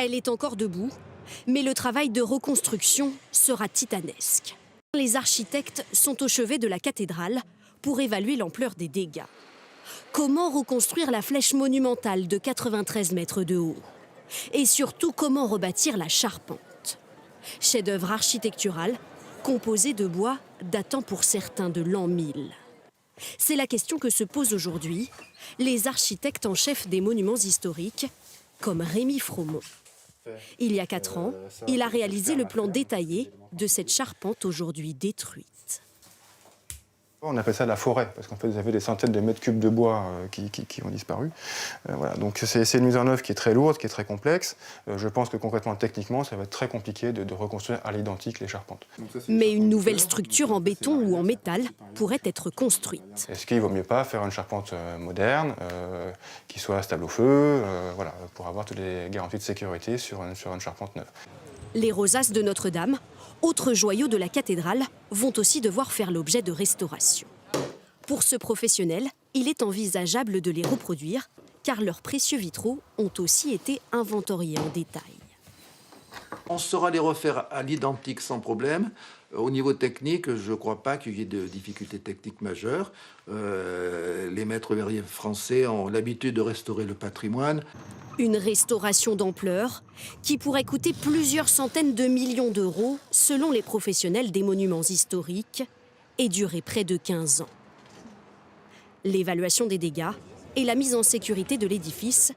Elle est encore debout, mais le travail de reconstruction sera titanesque. Les architectes sont au chevet de la cathédrale pour évaluer l'ampleur des dégâts. Comment reconstruire la flèche monumentale de 93 mètres de haut? Et surtout, comment rebâtir la charpente? Chef-d'œuvre architectural composé de bois datant pour certains de l'an 1000. C'est la question que se posent aujourd'hui les architectes en chef des monuments historiques, comme Rémi Fromont. Il y a 4 ans, il a réalisé le plan détaillé de cette charpente aujourd'hui détruite. On appelle ça la forêt, parce qu'en fait, vous avez des centaines de mètres cubes de bois qui ont disparu. Voilà. Donc c'est une mise en œuvre qui est très lourde, qui est très complexe. Je pense que concrètement, techniquement, ça va être très compliqué de reconstruire à l'identique les charpentes. Mais une nouvelle structure en béton ou en métal pourrait être construite. Est-ce qu'il ne vaut mieux pas faire une charpente moderne, qui soit stable au feu, voilà, pour avoir toutes les garanties de sécurité sur une charpente neuve? Les rosaces de Notre-Dame, autres joyaux de la cathédrale, vont aussi devoir faire l'objet de restauration. Pour ce professionnel, il est envisageable de les reproduire, car leurs précieux vitraux ont aussi été inventoriés en détail. On saura les refaire à l'identique sans problème. Au niveau technique, je ne crois pas qu'il y ait de difficultés techniques majeures. Les maîtres verriers français ont l'habitude de restaurer le patrimoine. Une restauration d'ampleur qui pourrait coûter plusieurs centaines de millions d'euros selon les professionnels des monuments historiques et durer près de 15 ans. L'évaluation des dégâts et la mise en sécurité de l'édifice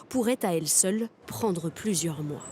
pourraient à elles seules prendre plusieurs mois.